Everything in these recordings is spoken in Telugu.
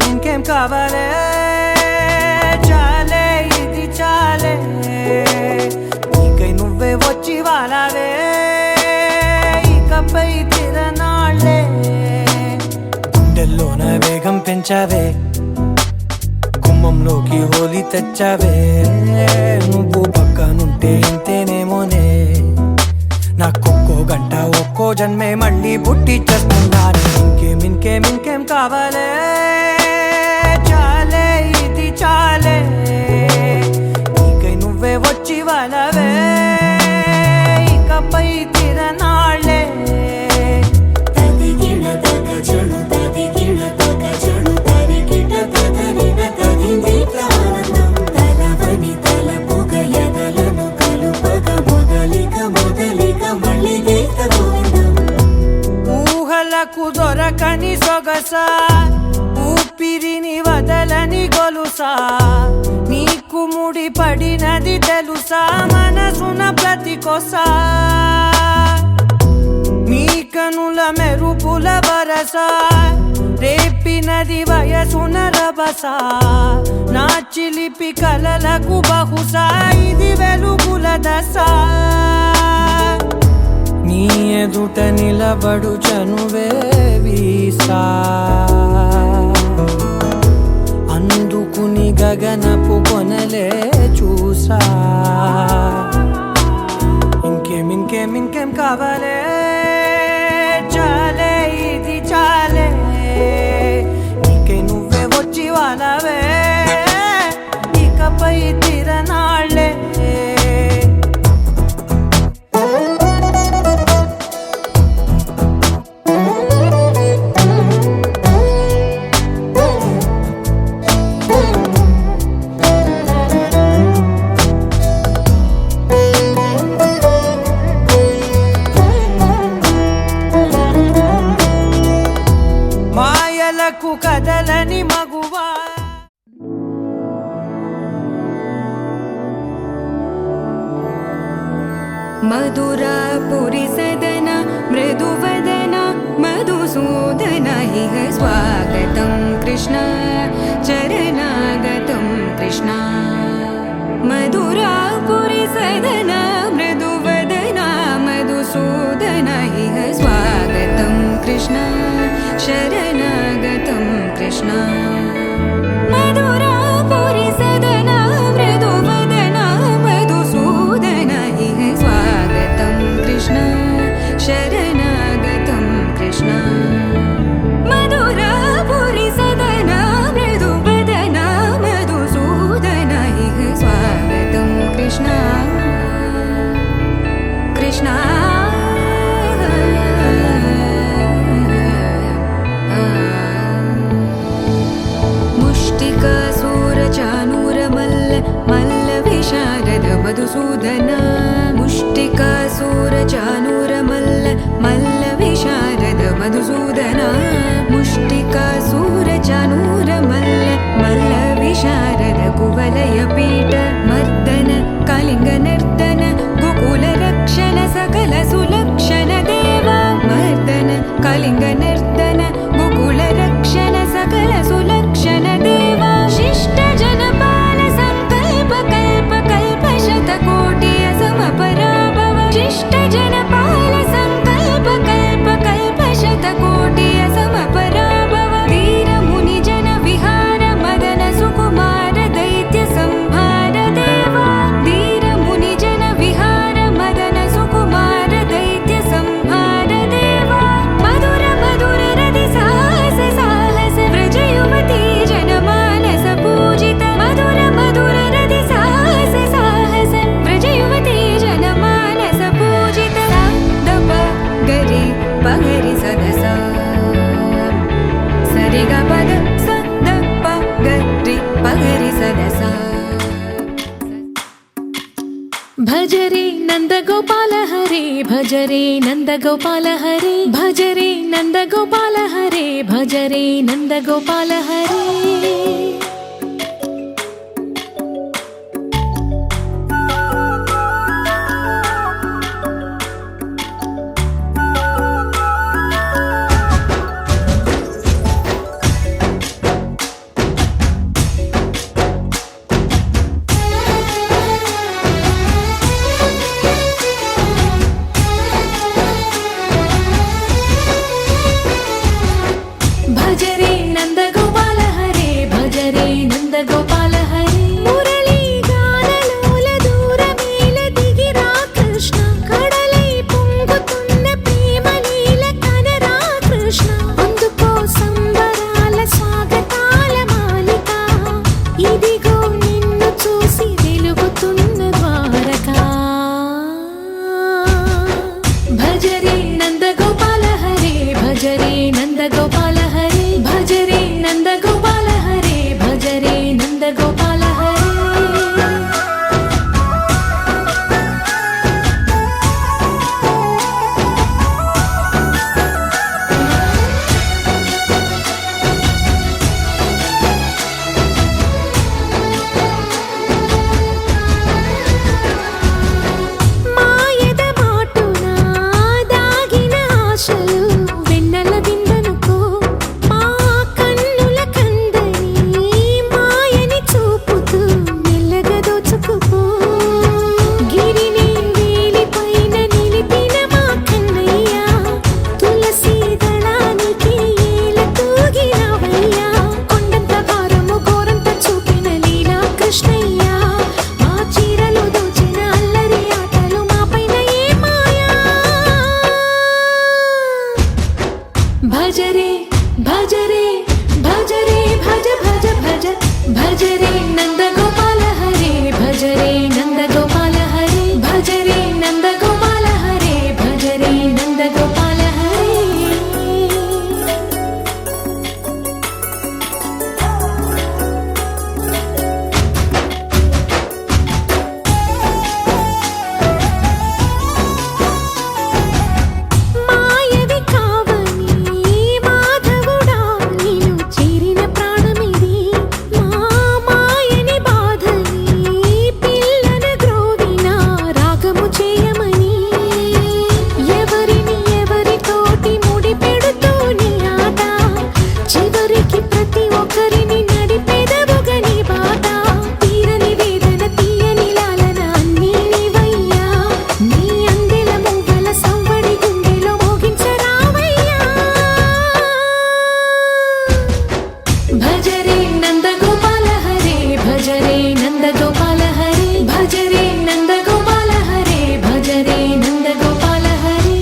ఇంకేం కావాలే చాలే ఇది చాలే నీకై నువ్వే వచ్చి వాలావే ఇకపై తిరనాళ్ళే గుండెల్లోన వేగం పెంచావే గుమ్మంలోకి హోలీ తెచ్చావే నువ్వు పక్కనుంటే ఇంతేనేమోనే నాకొక్కో గంట ఒక్కో జన్మే మళ్ళీ పుట్టి చేస్తున్నాను ఇంకేం కావాలే చాలే ఇది చాలే నీకై నువ్వే వచ్చి వాలవే ఇకపై తిరనాళ్ళే ఊహలకు దొరకని సొగసా ఊపిరిని వదలని గొలుసా నీకు ముడి పడినది తెలుసా మనసున ప్రతి కొసా నీ కనుల మెరుపుల వరసా రేపినది వయసున రభసా నా చిలిపి కలలకు బహుశా ఇది వెలుగుల దశ నీ ఎదుట నిలబడు చనువే వీసా అందుకుని గగనపు కొనలే చూసా ఇంకేం కావాలే చాలే ఇది చాలే నీకై నువ్వే వచ్చి వాలవే ఇకపై తిరనాళ్ళే కదలని మగువా మధురాపురి సదన మృదువదన మధుసూదన ఇహ స్వాగతం కృష్ణ చరణాగతం కృష్ణ మధురాపురి సదన మృదువదన మధుసూదన ఇహ స్వాగతం కృష్ణ శరణాగతం కృష్ణ మధురాపురి సదన మృదువదన మధుసూదన ఇహ స్వాగతం కృష్ణ శరణాగతం కృష్ణ మధురాపురి సదన మృదువదన మధుసూదన ఇహ స్వాగతం కృష్ణ కృష్ణ మధుసూదన ముష్టికాసూర చానూర మల్ల విశారద మధుసూదన ముష్టికాసూర చానూర మల్ల విశారద కువలయ పీఠ మర్దన కళింగ నర్దన గోకుల రక్షణ సకల సులక్షణ దేవా మర్దన కళింగ నర్దన గోకుల రక్షణ సకల సులక్షణ దేవా శిష్ట జనపాల సంకల్ప కల్ప కల్ప శతకోటి అసమ పరాభవ శిష్ట జనపాల భజరే నందగోపాల హరే భజరే నందగోపాల హరే భజరే నందగోపాల హరే భజరే నందగోపాల హరే భజరే నందగోపాల హరే భజరే నందగోపాల హరే మురళీ గానలోల దూరమేల దిగిరా కృష్ణ కడలై పొంగుతున్న ప్రేమలీల కనరా కృష్ణ అందుకో సంబరాల స్వాగతాల మాలిక ఇదిగో నిన్ను చూసి వెలుగుతున్న ద్వారకా భజరే నందగోపాల హరే భజరే నందగోపాల హరే భజరే నందగోపాల హరే భజరే నందగోపాల హరే మాయద మాటున దాగిన ఆశలు వెన్నెల విందనుకో మా కన్నుల కందని మాయని చూపుతూ మెల్లగా దోచుకుపో గిరిని వేలిపైన నిలిపిన మా కన్నయ్య తులసి దళానికి ఏల తూగినవయ్యా కొండంత భారము గోరంత చూపిన లీలా కృష్ణయ్య మా చీరలు దోచిన అల్లరి ఆటలు మాపైన ఏ మాయా భజరే భజరే భజరే భజ భజ భజ భజరే నందగోపాల హరే భజరే నందగోపాల హరే భజరే నందగోపాల హరే భజరే నందగోపాల హరే మాయవి కావని మాధవుడా నీను చేరిన ప్రాణమిది మా మాయని బాధని పిల్లన గ్రోవిన రాగము చేయమని ఎవరిని ఎవరితోటి ముడి పెడుతూ నీ ఆట చివరికి ప్రతి ఒక్కరిని నడిపెదవుగని బాట తీరని వేదన తీయని లాలన అన్నీ నీవయ్యా నీ అందెల మూగల సవ్వడి గుండెలో మోగించరావయ్యా భజరే నందగోపాల హరే భజరే నందగోపాల హరే భజరే నందగోపాల హరే భజరే నందగోపాల హరే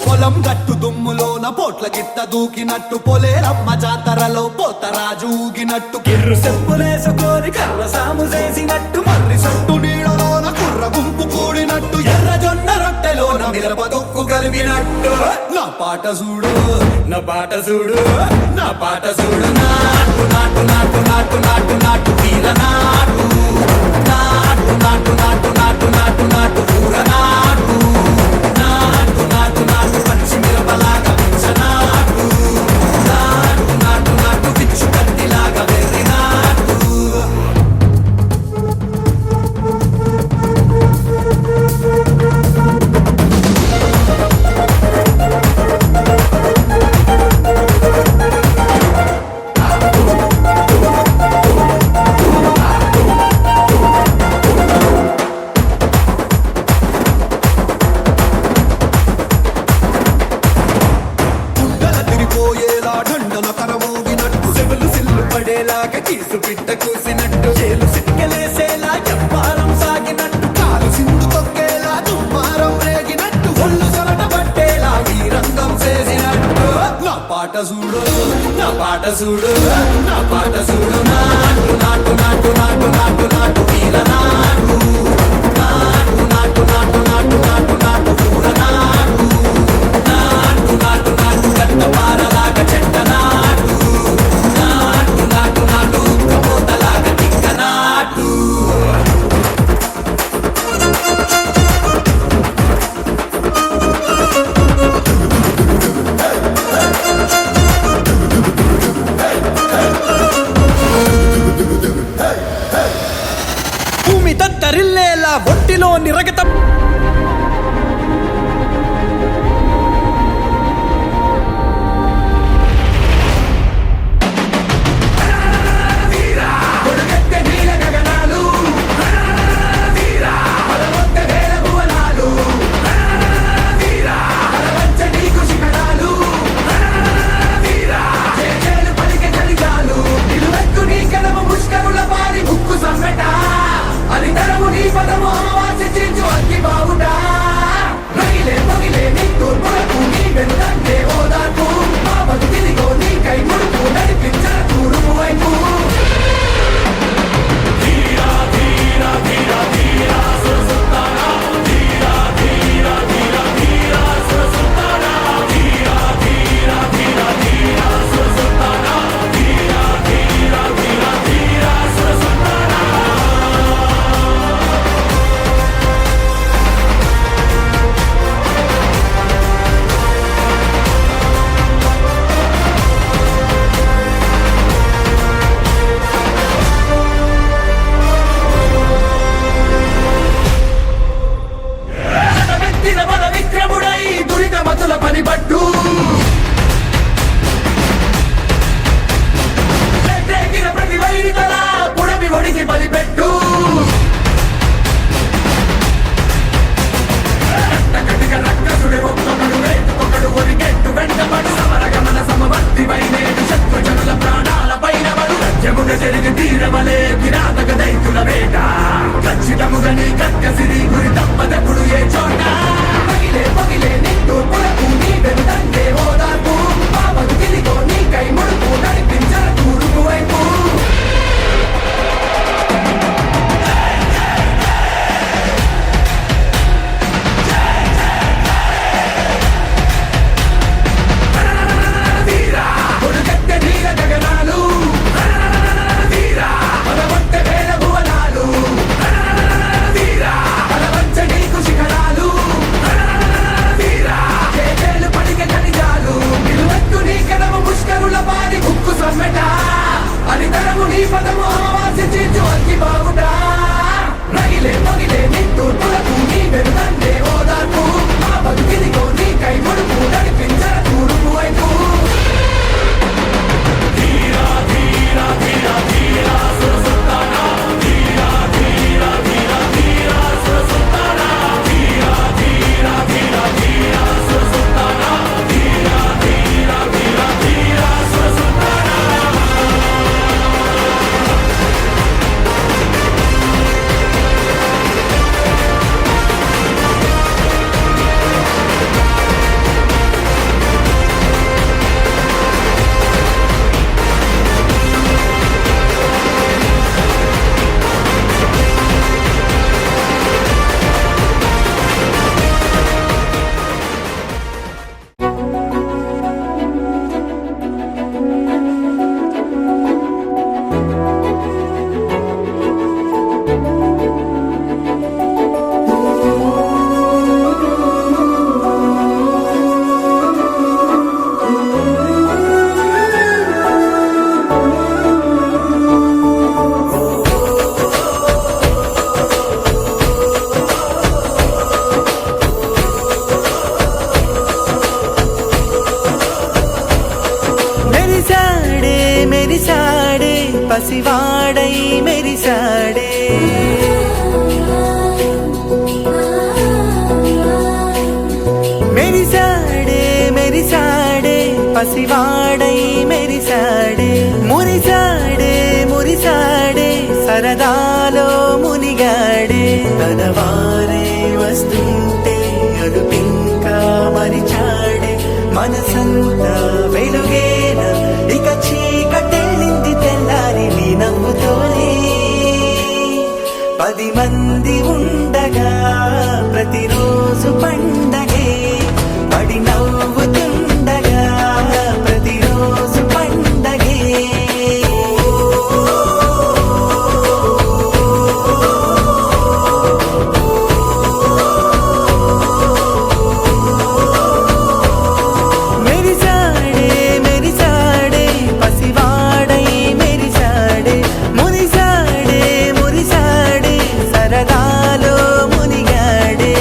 పొలం గట్టు దుమ్ములోన పోట్ల గిట్ట దూకినట్టు పొలేరమ్మ జాతరలో పోతరాజు ఊగినట్టు కిర్రు చెప్పులేసుకొని కర్ర సాము చేసినట్టు మర్రి సొట్టు నీడలోన కుర్ర గుంపు కూడినట్టు ఎర్ర జొన్న రొట్టెలోన మిరప దొక్కు కలిపినట్టు నా పాట చూడు నా పాట చూడు నా పాట చూడు నాటు నాటు నాటు నాటు నాటు నాటు తీర నాటు నాటు నాటు నాటు నాటు నాటు నాటు ఊర నాటు నాటు నాటు నాటు పచ్చి మిరపలాగా నాటు నాటు నాటు నాటు పిచ్చు కత్తిలాగా వెర్రి నాటు పూట కూసినట్టు చేలు సిక్కలేసేలా ఎవ్వారం సాగినట్టు కాలు సిండు తొక్కేలా దుమ్మారం రేగినట్టు ఒళ్ళు సొరట పట్టేలా ఈ రంగం చేసినట్టు నా పాట చూడు నా పాట చూడు నా పాట చూడు నాటు నాటు నాటు నాటు నాటు నాటు వీర నాటు నాటు నాటు నాటు నాటు నాటు నాటు పూర నాటు నాటు నాటు నాటు గట్ట పారలాగా చెట్ట నాటు నాటు నాటు నాటు ఉక్కబోతలాగా తిక్క నాటు భూమి దద్దరిల్లేలా ఒంటిలో నిరగత పనిపట్టు ప్రతి వైరితల పుడమి ఒడికి బలిపెట్టు రక్కసుడి ఒక్కొక్కడు వేటుకొకడు ఒరిగెట్టు వెంటబడు సమరగమన సమవర్తి వైనేడు శత్రు జనుల ప్రాణాల పైన బడు రాజ్యముగ జరిగి తీరవలే కిరాతక దైతుల వేట ఖచ్చితముగా నీ కక్కసిరి గురి తప్పదప్పుడు ఏ చోట పగిలే పగిలే నిట్టు పులకు నీ వెనుదండే ఓదార్పు పాపకు తిరిగో నీ కై ముడుపు నడిపించర తూరుపు వైపు పసివాడై మెరిసాడే మెరిసాడే మెరిసాడే పసివాడై మెరిసాడే మురిసాడే మురిసాడే మనసంత వెలుగేన ఇక చీకటెళ్ళింది తెల్లారి నీ నవ్వుతోనే 10 మంది ఉండగా ప్రతిరోజు పండగే పడి నవ్వుతుండగా ప్రతిరోజు పండగే మెరిసాడే మెరిసాడే పసివాడై మెరిసాడే మురిసాడే మురిసాడే సరదాలో మునిగాడే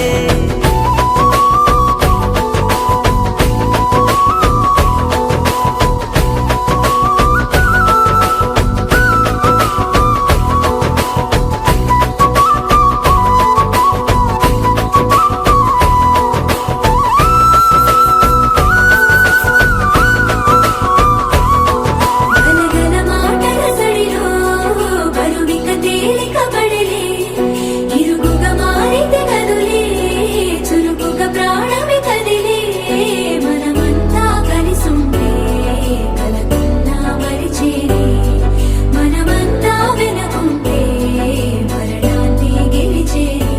గలగల మాటల సడిలో బరువిక తేలిక పడలే ఇరుకుగా మారితే కదులే చురుకుగా ప్రాణమి కదిలే మనమంతా కలిసుంటే కలకున్నా మరిచేరే మనమంతా వెనకుంటే మరణాన్ని గెలిచేరే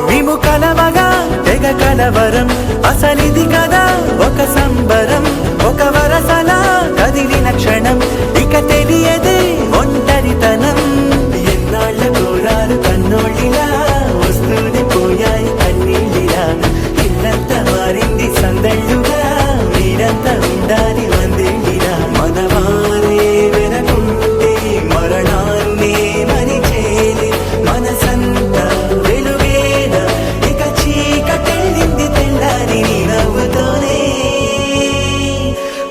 మేము కలవగా తెగ కలవరం అసలిది కదా ఒక సంబరం ఒక వరసలా కదిలిన క్షణం ఇక తెలియదే ఒంటరితనం ఎన్నాళ్ళ కోరాలు కన్నోళ్ళిలా వస్తూనే పోయాయి కన్నీళ్ళిలా ఇల్లంతా మారింది సందళ్ళుగా మీరంతా ఉండాలి వందేళ్ళిలా మనవారే వెనకుంటే మరణాన్ని మరిచేలి మనసంతా వెలుగేన ఇక చీకటెళ్ళింది తెల్లారి నీ నవ్వుతోనే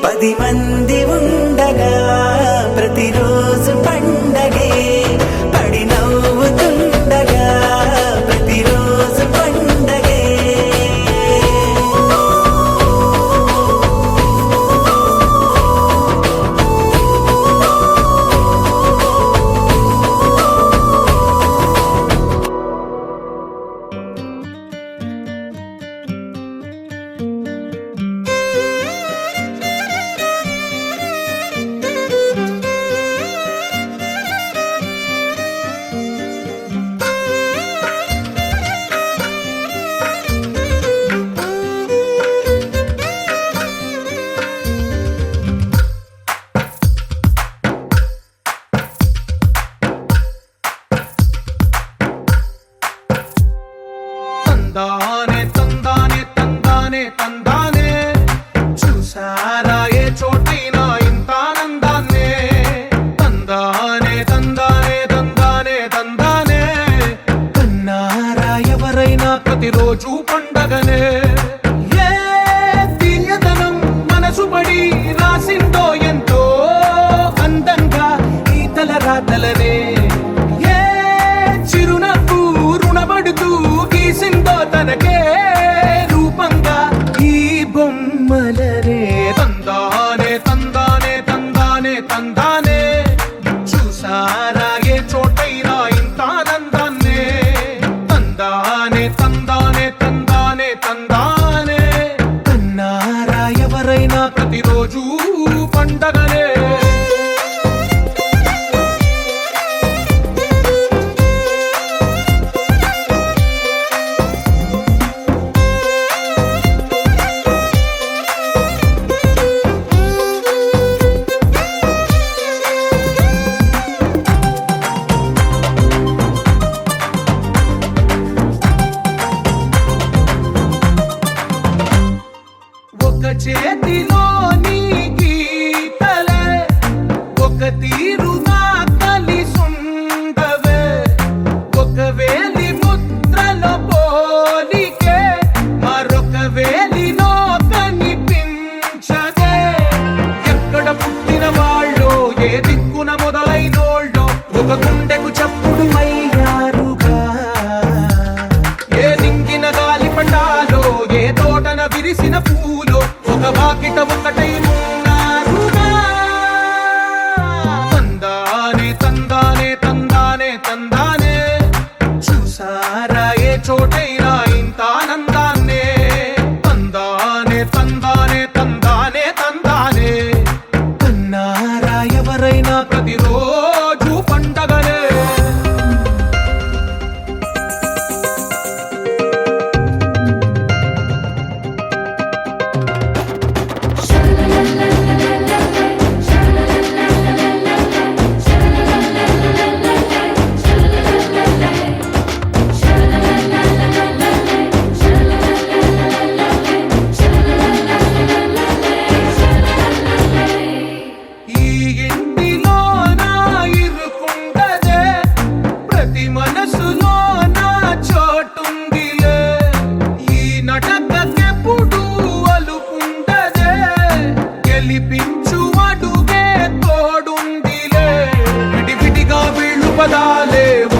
10 మంది ఉండగా ప్రతిరోజు పండగే పడి నవ్వుతుండగా ప్రతిరోజు పండగే తందానే తందానే తందానే తందానే చూసారా ఏ చోటైనా ఇంత ఆనందాన్నే తందానే తందానే తందానే తందానే కన్నారా ఎవరైనా ప్రతిరోజు పండగనే ఏ తీయదనం మనసు పడి రాసిందో ఎంతో అందంగా ఈ తలరాతలనే ఏ చిరునవ్వు రుణపడుతూ గీసిందో తనకే రూపంగా ఈ బొమ్మలనే తందానే తందానే తందానే తందానే చూసారా ఏ చోటైనా ఇంత ఆనందాన్నే తందానే తందానే తందానే తందానే కన్నారా ఎవరైనా ప్రతిరోజు పండగనే ఒక చేతిలో నీ గీతలే ఒక తీరుగా కలిసుండవే ఒక వేలి ముద్రలో పోలికే మరొక వేలిలో కనిపించదే ఎక్కడ పుట్టిన వాళ్ళో ఏ దిక్కున మొదలైనోళ్ళో ఒక గుండెకు చప్పుడు అయ్యారుగా ఏ దింగిన గాలి పటాలో ఏ తోటన విరిసిన పూలో ఒక వాకిట ఒకటై ఉన్నారుగా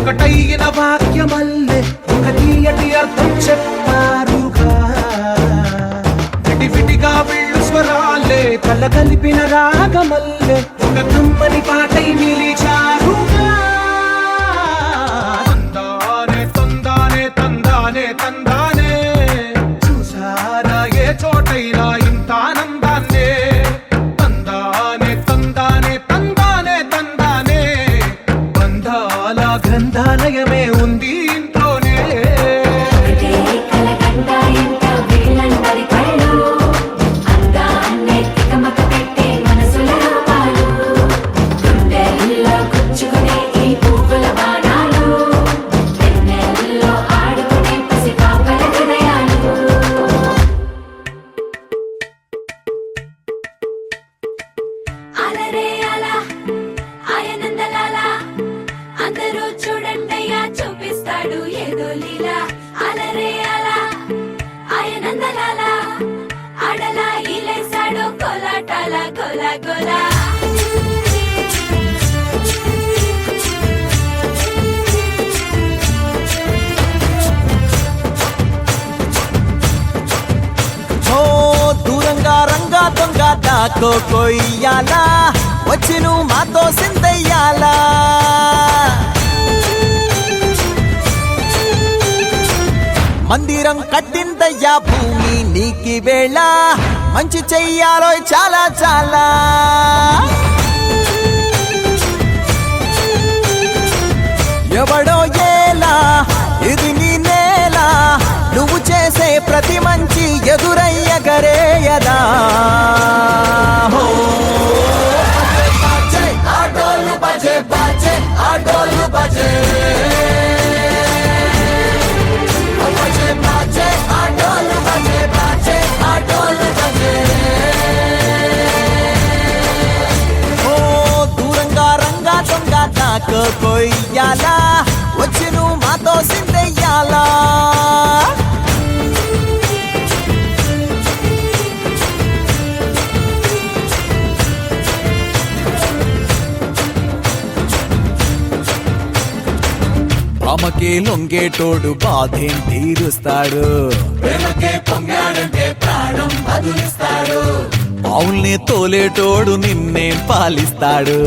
ఒకటైన వాక్యమల్లే ఒక తీయటి అర్థం చెప్పారుగా విడివిడిగా వెళ్ళు స్వరాలే కల కలిపిన రాగమల్లే ఒక కమ్మని పాటై నిలిచారుగా తందానే తందానే తందానే తందానే చూసారా ఏ చోటైనా ఇంత ఆనందాన్నే తందానే తందానే తందానే తందానే బంధాల గ్రంథాలయమే ఉంది ఇంట్లోనే ఒకటే కలకండ ఇంట వీళ్ళందరి కళ్ళు అందాన్నే తికమక పెట్టే మనసుల రూపాలు గుండెల్లో గుచ్చుకునే ఈ పువ్వుల బాణాలు వెన్నెల్లో ఆడుకునే పసిపాపల హృదయాలు అలరే అలా ఆయనందలాల అందరూ చూడండయ్యా చూపిస్తాడు ఏదో లీలా అలరే అలా ఆయనందలాల ఆడలా ఈలేశాడు కోలాటాల గోలా గోలా ఓ దూరంగా రంగా దొంగ దాకో కొయ్యాలా వచ్చి నువ్వు మాతో సిందయ్యాలా మందిరం కట్టిందయ్యా భూమి నీకి వేళ మంచి చెయ్యాలో చాలా చాలా ఎవడో ఏలా ఇది నీ నేల నువ్వు చేసే ప్రతి మంచి ఎదురయ్యగరేయదా హో ఆటోలు బజే బాజే ఆటోలు బజే బజే బాజే ఆటోలు బజే బాజే ఆటోలు బజే ఓ దూరంగా రంగా దొంగ నాకు కొయ్యాలా వచ్చి నువ్వు మాతో సిందెయ్యాలా ఆమెకే లొంగేటోడు బాధేం తీరుస్తాడు ఆవుల్ని తోలేటోడు నిన్నేం పాలిస్తాడు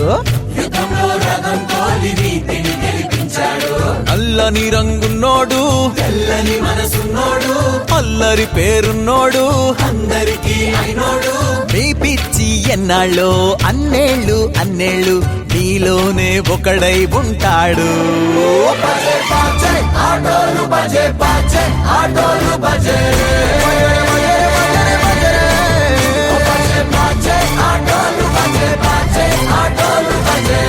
నల్లని రంగున్నోడు తెల్లని మనసున్నోడు అల్లరి పేరున్నోడు అందరికీ అయినోడు మీ పిచ్చి ఎన్నాళ్ళో అన్నేళ్ళు అన్నేళ్ళు నీలోనే ఒకడై ఉంటాడు ఆటోలు బజే బాజే ఆటోలు బజే ఆటోలు బజే బాజే ఆటోలు బజే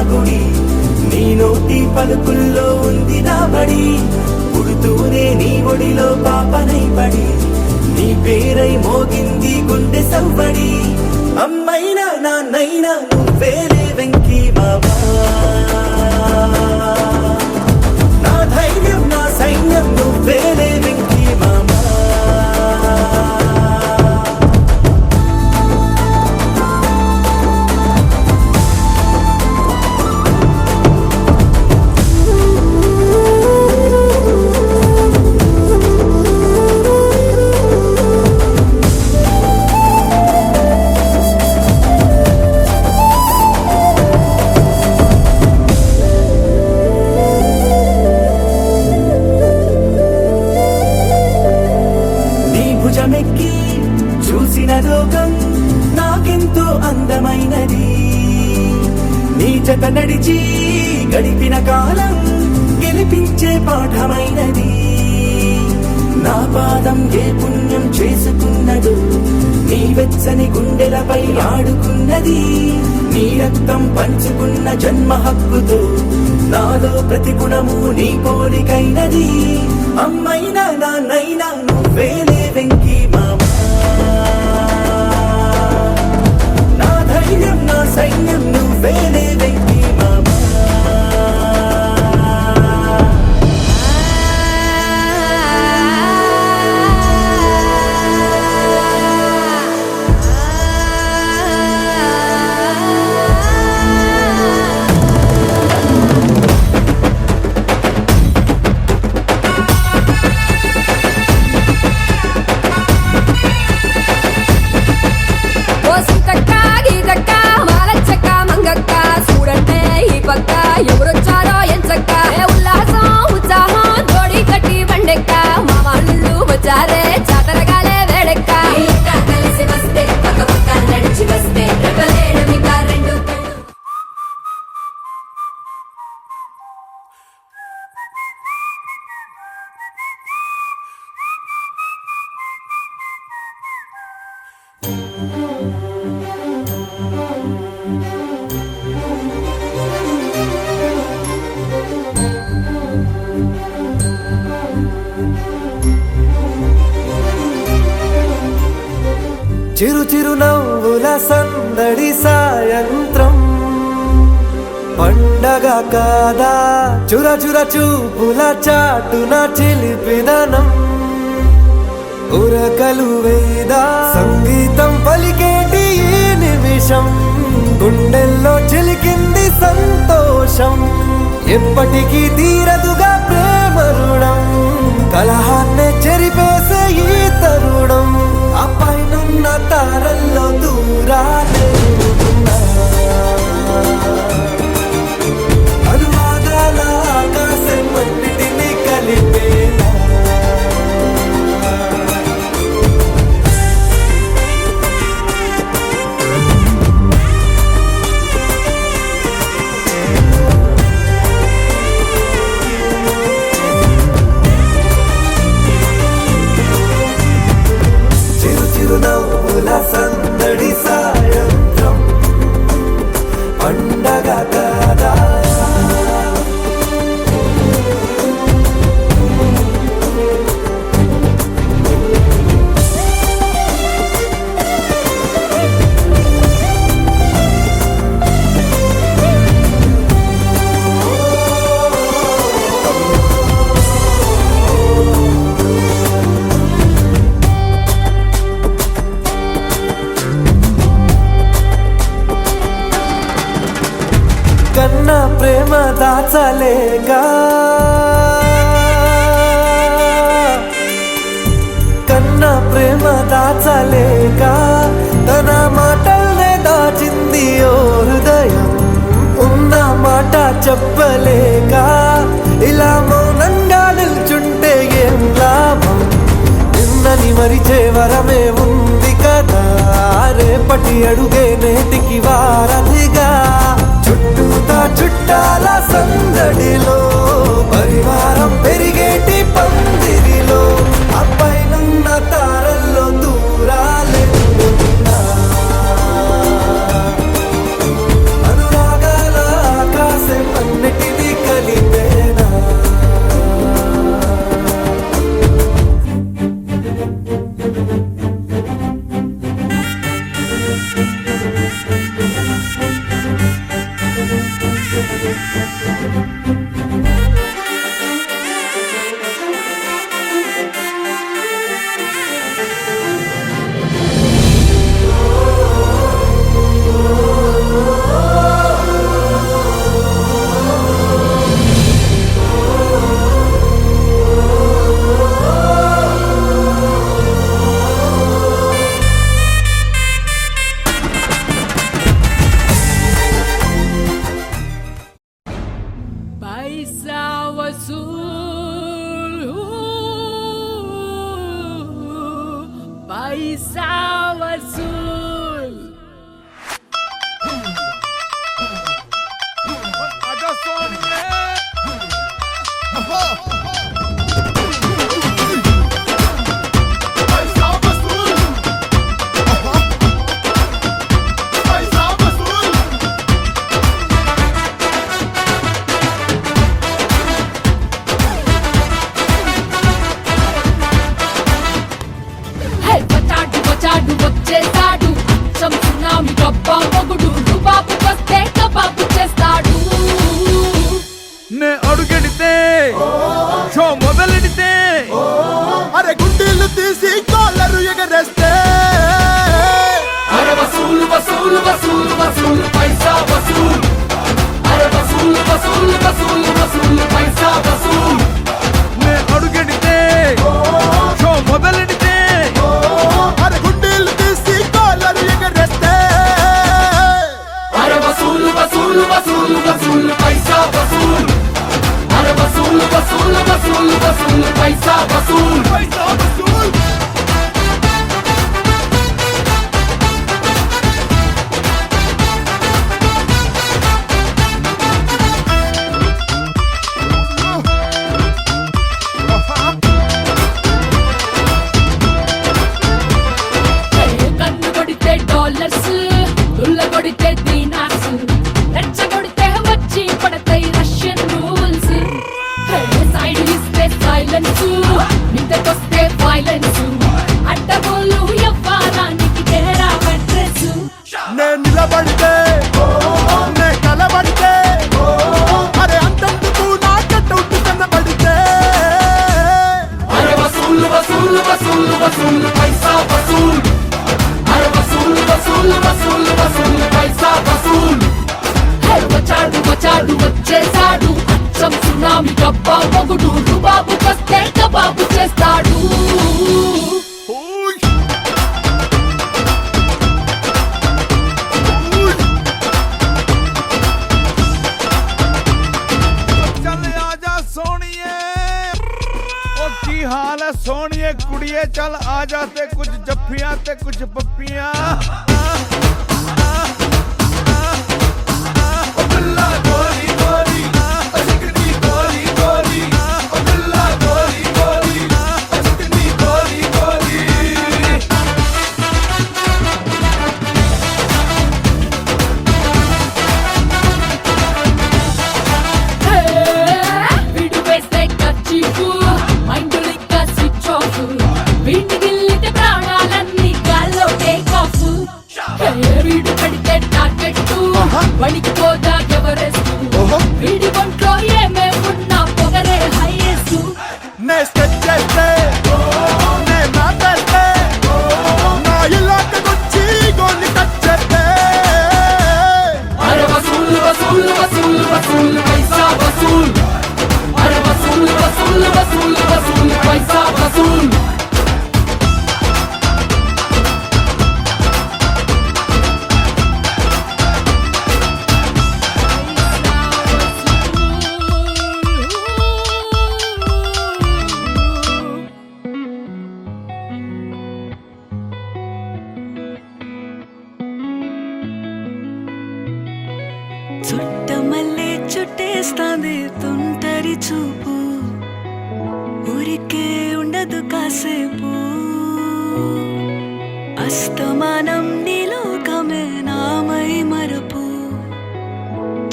గుడి, నీ నోటి పలుకుల్లో ఉంది నాబడి. పుడుతూనే నీ ఒడిలో పాపనై పడి, నీ పేరై మోగింది గుండె సవ్వడి. అమ్మైనా నాన్నైనా నువ్వేలే వెంకీ బాబా, నా ధైర్యం నా సైన్యం నువ్వేలే వెంకీ మామా. భుజమెక్కి చూసిన లోకం నాకెంతో అందమైనది, నీ జత నడిచి గడిపిన కాలం గెలిపించే పాఠమైనది. నా పాదం ఏ పుణ్యం చేసుకున్నదో, నీ వెచ్చని గుండెలపై ఆడుకున్నది. నీ రక్తం పంచుకున్న జన్మ హక్కుతో నాలో ప్రతి గుణము నీ పోలికైనది. అమ్మైనా నాన్నైనా నువ్వేలే వెంకీ మామా, నా ధైర్యం నా సైన్యం నువ్వేలే వెంకీ మామా. ఎవరొచ్చారో ఎంచక్క, ఉల్లాసం ఉత్సాహం తోడి కట్టి బండెక్క, మా వాళ్ళు వచ్చారే జాతరగాలే వేడెక్క. కలిసి వస్తే పక్క పక్క నడిచి వస్తే రెప్పలేడు ఇంకా రెండు చిరు చిరు నవ్వుల సందడి సాయంత్రం, పండగ కాదా చుర చుర చూపుల చాటున చిలిపిదనం. ఉరకలు వేదా సంగీతం పలికేటి ఈ నిమిషం, గుండెల్లో చిలికింది సంతోషం. ఎప్పటికీ తీరదుగా ప్రేమ రుణం, కలహాన్నే చెరిపేసే ఈ తరుణం. ఆ పైనున్న తారల్లో దూరాలే ఉన్నా, అనువాదాల ఆకాశం అన్నిటినీ కలిపేలా. చిరునవ్వుల సందడి సాయంత్రం, పండగ కాదా. కన్నా ప్రేమ దాచలేక, కన్నా ప్రేమ దాచలేక, తన మాటల్నే దాచింది ఓ హృదయం. ఉన్న మాట చెప్పలేక ఇలా మౌనంగా నిల్చుంటే ఏం లాభం. నిన్నని మరిచే వరమే ఉంది కదా, రేపటి అడుగే నేటికి వారధిగా. చుట్టూతా చుట్టాల సందడిలో, పరివారం పెరిగేటి పందిరిలో, అప్పైనున్న తారల్లో దూరాలే ఉన్నా. అనురాగాల వచ్చాడు వచ్చేసాడు అచ్చం సునామి డబ్బా మొగుడు రుబాబుకొస్తే కబాబు చేస్తాడు నే అడుగెడితే షో మొదలెడితే అరే గుండీలు తీసి కాలరు ఎగరేస్తే అరే వసూలు వసూలు వసూలు వసూలు పైసా వసూలు అరే వసూలు వసూలు వసూలు వసూలు పైసా వసూలు నే అడుగెడితే షో మొదలెడితే అరే గుండీలు తీసి కాలరు ఎగరేస్తే అరే వసూలు వసూలు వసూలు వసూలు పైసా వసూలు అరే వసూలు వసూలు వసూలు వసూలు పైసా వసూలు పైసా వసూల్ కన్ను కొడితే డాలర్స్ దుల్ల కొడితే దీనార్స్ రెచ్చ కొడితే వచ్చి పడతాయి రష్యన్ రూల్స్ సైడ్ ఇస్తే సైలెన్స్ మిద్దకొస్తే వైలెన్స్ అడ్డగోలు ఎవ్వారానికి తేరా అడ్రస్ నే నిలబడితే నే కలబడితే అరే అంతందుకు నా కట్టౌట్ కనబడితే అరే వసూలు వసూలు వసూలు వసూలు పైసా వసూలు అరే వసూలు వసూలు వసూలు వసూలు పైసా వసూలు వచ్చాడు వచ్చాడు వచ్చేసాడు అచ్చం సునామి డబ్బా మొగుడు రుబాబుకొస్తే కబాబు చేస్తాడు ఓయ్ चल आजा सोनिए ओ की हाल है सोनिए कुड़िए चल आजा ते कुछ जफ्फियां ते कुछ पप्पियां ओ बिल्ला गोरी गोरी अजकनी गोरी गोरी ओ बिल्ला गोरी गोरी अजकनी गोरी गोरी వీడు వేస్తే ఖర్చీఫ్ మైండ్ ఇంకా స్విచ్ ఆఫ్ వీడిని గిల్లితే ప్రాణాలన్నీ గాల్లో టేక్ ఆఫ్ వీడు పడితే టార్గెట్ వణికిపోదా ఎవరెస్ట్ వీడి ఒంట్లో ఏమేమున్నా పొగరే హైయెస్ట్ నే స్కెచ్ చేస్తే నే మాట్లాడితే నా ఇలాకకొచ్చి గోని టచ్ చేస్తే అరే వసూలు వసూలు వసూలు వసూలు పైసా వసూలు అరే వసూలు వసూలు వసూలు వసూలు పైసా వసూలు చుట్టమల్లే చుట్టేస్తాంది తుంటరి చూపు ఊరికే ఉండదు కాసేపు అస్తమానం నీలోకమే నామై మరపు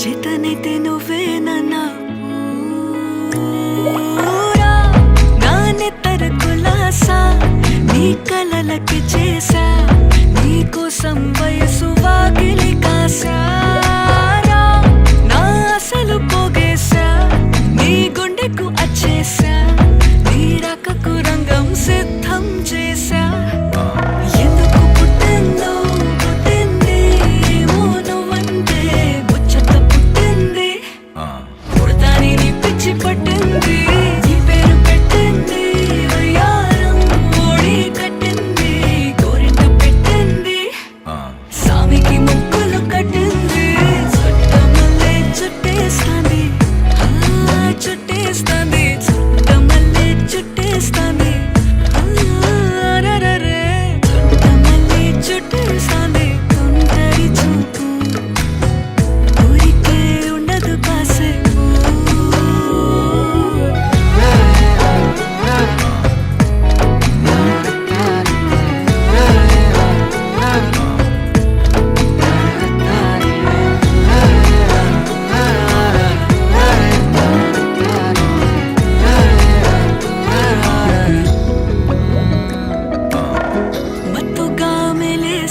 చేతనైతే నువ్వే నన్నా నా నెత్తర కులాసా నీ కలలకి చేసా నీ కోసం వయసు వాకిలి కాసా నా అసలు పోగేసా నీ గుండెకు అచ్చేసా నీ రకకు రంగం సిద్ధం చేసా ఎందుకు పుట్టిందో పుట్టింది ఏమో నువ్వంటే ముచ్చట పుట్టింది పుడతాని నీ పిచ్చి పట్టింది నీ పేరు పెట్టింది వయ్యారం ఓడి కట్టింది గోరింట పెట్టింది సామికి ముక్కులు కట్టింది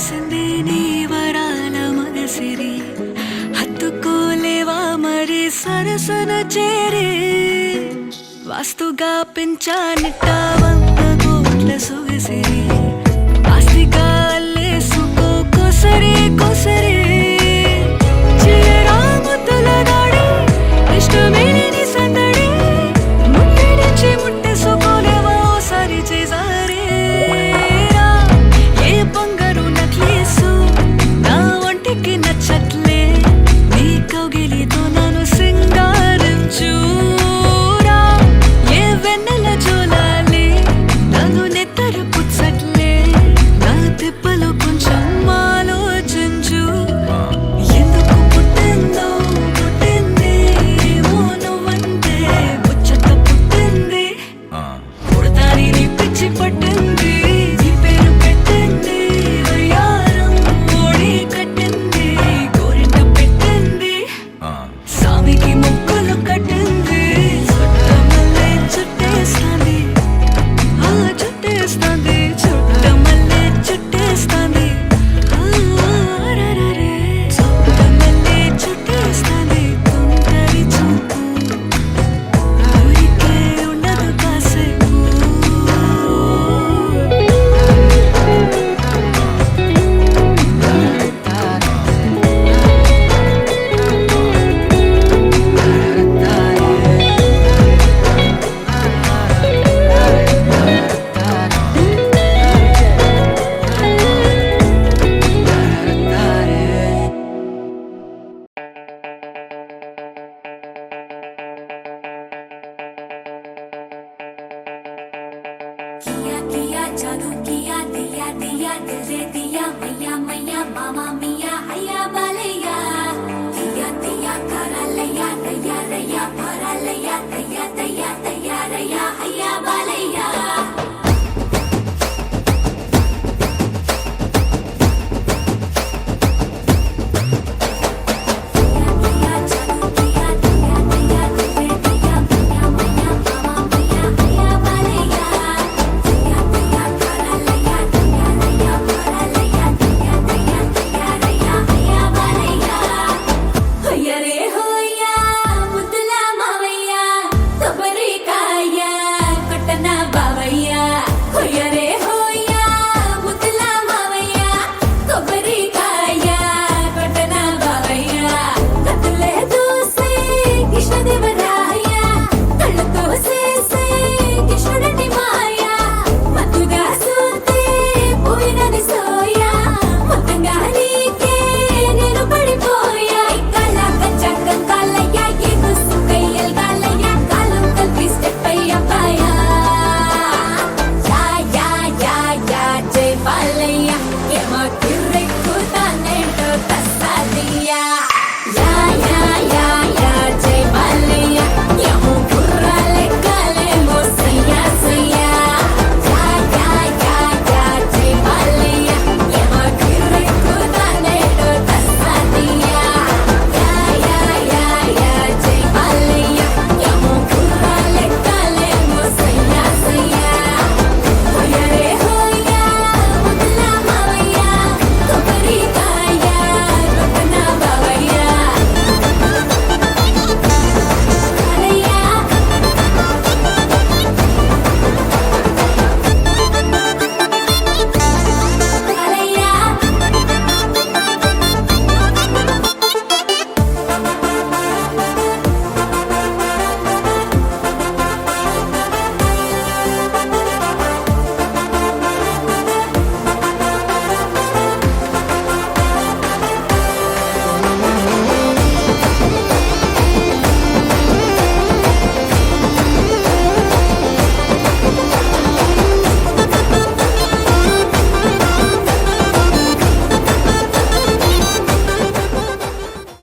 కురిసింది నీ వరాల మగసిరి హత్తుకోలేవా మరి సరసన చేరి వాస్తుగా పెంచానిట్ట 100 కోట్ల సుగ